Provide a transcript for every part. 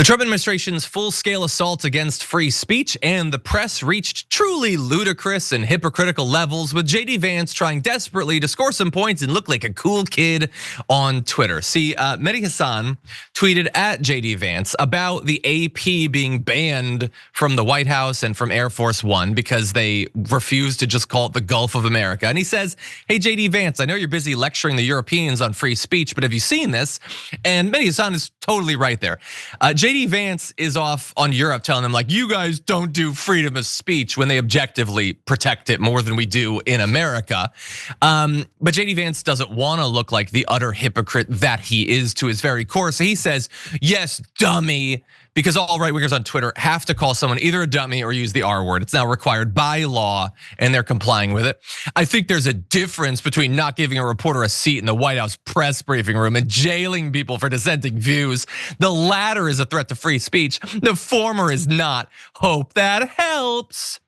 The Trump administration's full-scale assault against free speech and the press reached truly ludicrous and hypocritical levels, with JD Vance trying desperately to score some points and look like a cool kid on Twitter. See, Mehdi Hasan tweeted at JD Vance about the AP being banned from the White House and from Air Force One because they refused to just call it the Gulf of America. And he says, hey, JD Vance, I know you're busy lecturing the Europeans on free speech, but have you seen this? And Mehdi Hasan is totally right there. JD Vance is off on Europe telling them, like, you guys don't do freedom of speech when they objectively protect it more than we do in America. But JD Vance doesn't want to look like the utter hypocrite that he is to his very core. So he says, yes, dummy, because all right wingers on Twitter have to call someone either a dummy or use the R word. It's now required by law and they're complying with it. I think there's a difference between not giving a reporter a seat in the White House press briefing room and jailing people for dissenting views. The latter is a threat to free speech. The former is not. Hope that helps.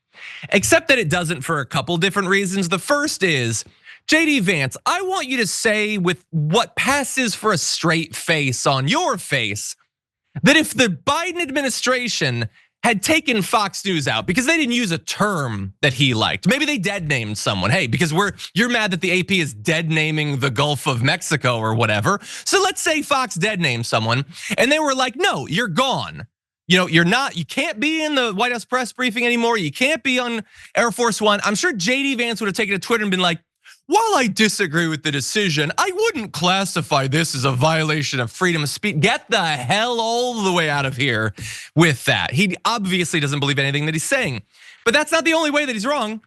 Except that it doesn't for a couple different reasons. The first is, JD Vance, I want you to say with what passes for a straight face on your face that if the Biden administration had taken Fox News out because they didn't use a term that he liked, maybe they dead named someone, hey, because you're mad that the AP is dead naming the Gulf of Mexico or whatever. So let's say Fox dead named someone and they were like, no, you're gone. You can't be in the White House press briefing anymore. You can't be on Air Force One. I'm sure JD Vance would have taken to Twitter and been like, while I disagree with the decision, I wouldn't classify this as a violation of freedom of speech. Get the hell all the way out of here with that. He obviously doesn't believe anything that he's saying, but that's not the only way that he's wrong.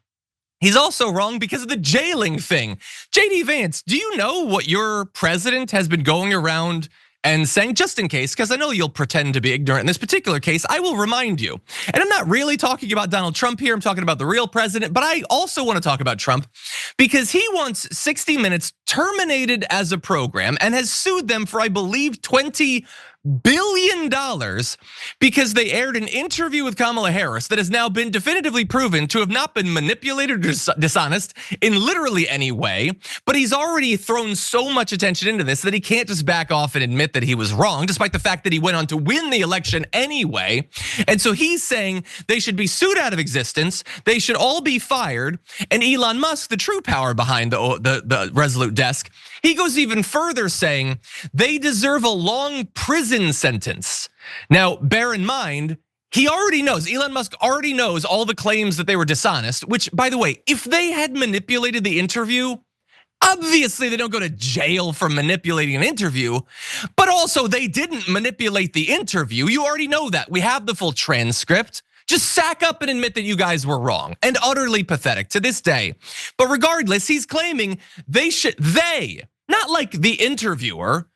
He's also wrong because of the jailing thing. JD Vance, do you know what your president has been going around and saying, just in case, because I know you'll pretend to be ignorant in this particular case, I will remind you. And I'm not really talking about Donald Trump here, I'm talking about the real president, but I also want to talk about Trump because he wants 60 Minutes terminated as a program and has sued them for, I believe, $20 billion because they aired an interview with Kamala Harris that has now been definitively proven to have not been manipulated or dishonest in literally any way. But he's already thrown so much attention into this that he can't just back off and admit that he was wrong, despite the fact that he went on to win the election anyway. And so he's saying they should be sued out of existence. They should all be fired. And Elon Musk, the true power behind the Resolute desk, he goes even further, saying they deserve a long prison sentence. Now, bear in mind, he already knows, Elon Musk already knows all the claims that they were dishonest, which, by the way, if they had manipulated the interview, obviously they don't go to jail for manipulating an interview, but also they didn't manipulate the interview. You already know that. We have the full transcript. Just sack up and admit that you guys were wrong and utterly pathetic to this day. But regardless, he's claiming not like the interviewer,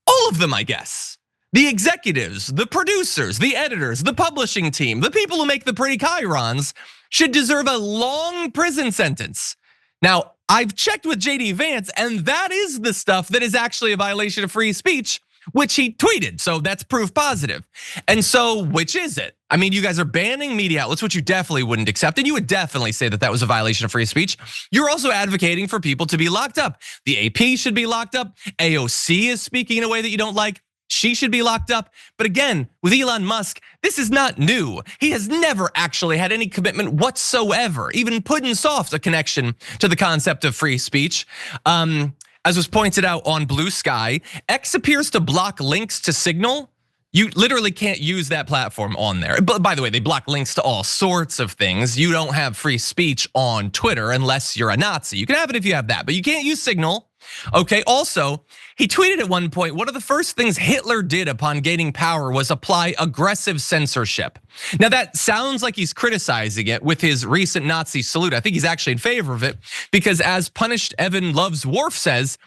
all of them, I guess. The executives, the producers, the editors, the publishing team, the people who make the pretty chyrons should deserve a long prison sentence. Now, I've checked with JD Vance, and that is the stuff that is actually a violation of free speech, which he tweeted, so that's proof positive. And so, which is it? I mean, you guys are banning media outlets, which you definitely wouldn't accept, and you would definitely say that that was a violation of free speech. You're also advocating for people to be locked up. The AP should be locked up. AOC is speaking in a way that you don't like. She should be locked up. But again, with Elon Musk, this is not new. He has never actually had any commitment whatsoever, even putting soft a connection to the concept of free speech. As was pointed out on Blue Sky, X appears to block links to Signal. You literally can't use that platform on there. But by the way, they block links to all sorts of things. You don't have free speech on Twitter unless you're a Nazi. You can have it if you have that, but you can't use Signal. Okay, also, he tweeted at one point, one of the first things Hitler did upon gaining power was apply aggressive censorship. Now that sounds like he's criticizing it with his recent Nazi salute. I think he's actually in favor of it because, as Punished Evan Loves Worf says,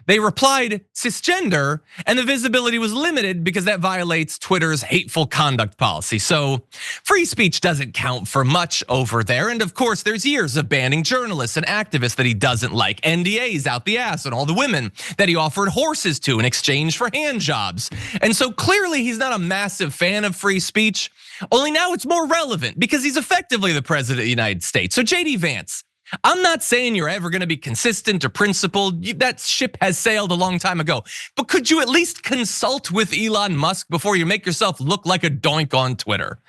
they replied cisgender and the visibility was limited because that violates Twitter's hateful conduct policy. So free speech doesn't count for much over there. And of course, there's years of banning journalists and activists that he doesn't like, NDAs out the ass on all the women that he offered horses to in exchange for hand jobs. And so clearly he's not a massive fan of free speech, only now it's more relevant because he's effectively the president of the United States. So JD Vance, I'm not saying you're ever gonna be consistent or principled. That ship has sailed a long time ago. But could you at least consult with Elon Musk before you make yourself look like a doink on Twitter?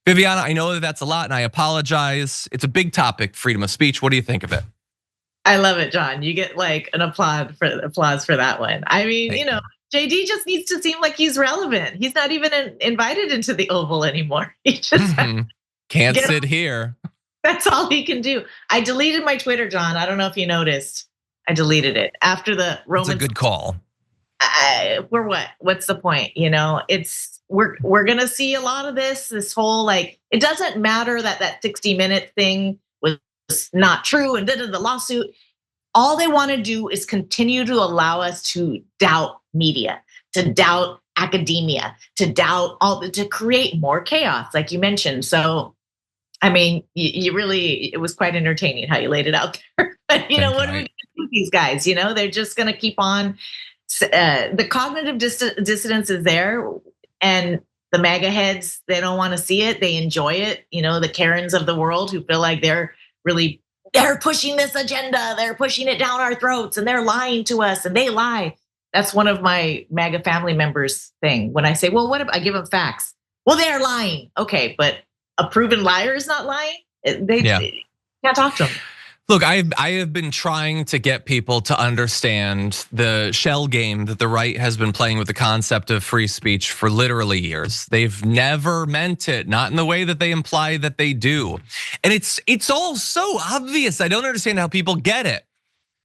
Viviana, I know that that's a lot and I apologize. It's a big topic, freedom of speech. What do you think of it? I love it, John. You get like an applause for that one. I mean, JD just needs to seem like he's relevant. He's not even invited into the Oval anymore. He just can't sit here. That's all he can do. I deleted my Twitter, John. I don't know if you noticed. I deleted it after the Roman. It's a good call. For what? What's the point? We're gonna see a lot of this whole like, it doesn't matter that 60-minute thing was not true and did the lawsuit. All they want to do is continue to allow us to doubt media, to doubt academia, to create more chaos, like you mentioned. So, I mean, it was quite entertaining how you laid it out there. But what are we gonna do with these guys? They're just gonna keep on. The cognitive dissonance is there, and the MAGA heads, they don't want to see it. They enjoy it. The Karens of the world who feel like they're pushing this agenda. They're pushing it down our throats, and they're lying to us, and they lie. That's one of my MAGA family members' thing. When I say, well, what if I give them facts? Well, they're lying. Okay, but a proven liar is not lying. They can't talk to them. Look, I have been trying to get people to understand the shell game that the right has been playing with the concept of free speech for literally years. They've never meant it, not in the way that they imply that they do. And it's all so obvious. I don't understand how people get it.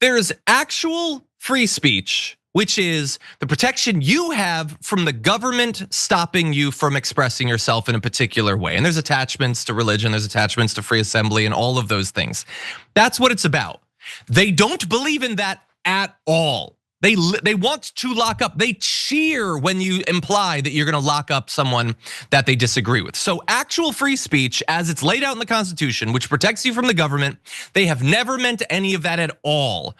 There's actual free speech, which is the protection you have from the government stopping you from expressing yourself in a particular way. And there's attachments to religion, there's attachments to free assembly and all of those things. That's what it's about. They don't believe in that at all. They want to lock up. They cheer when you imply that you're gonna lock up someone that they disagree with. So actual free speech, as it's laid out in the Constitution, which protects you from the government, they have never meant any of that at all.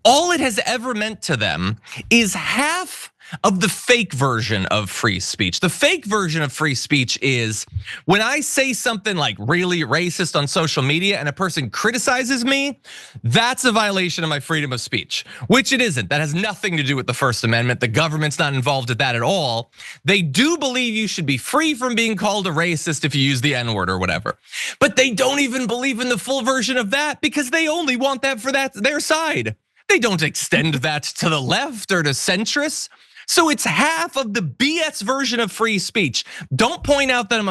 All it has ever meant to them is half of the fake version of free speech. The fake version of free speech is when I say something like really racist on social media and a person criticizes me, that's a violation of my freedom of speech, which it isn't. That has nothing to do with the First Amendment. The government's not involved with that at all. They do believe you should be free from being called a racist if you use the N-word or whatever. But they don't even believe in the full version of that because they only want that for their side. They don't extend that to the left or to centrists. So it's half of the BS version of free speech. Don't point out that I'm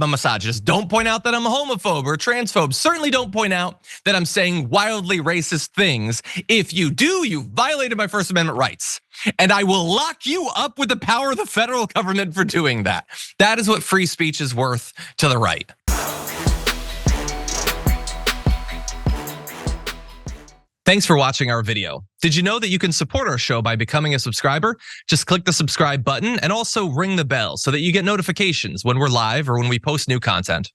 a misogynist. Don't point out that I'm a homophobe or a transphobe. Certainly don't point out that I'm saying wildly racist things. If you do, you violated my First Amendment rights. And I will lock you up with the power of the federal government for doing that. That is what free speech is worth to the right. Thanks for watching our video. Did you know that you can support our show by becoming a subscriber? Just click the subscribe button and also ring the bell so that you get notifications when we're live or when we post new content.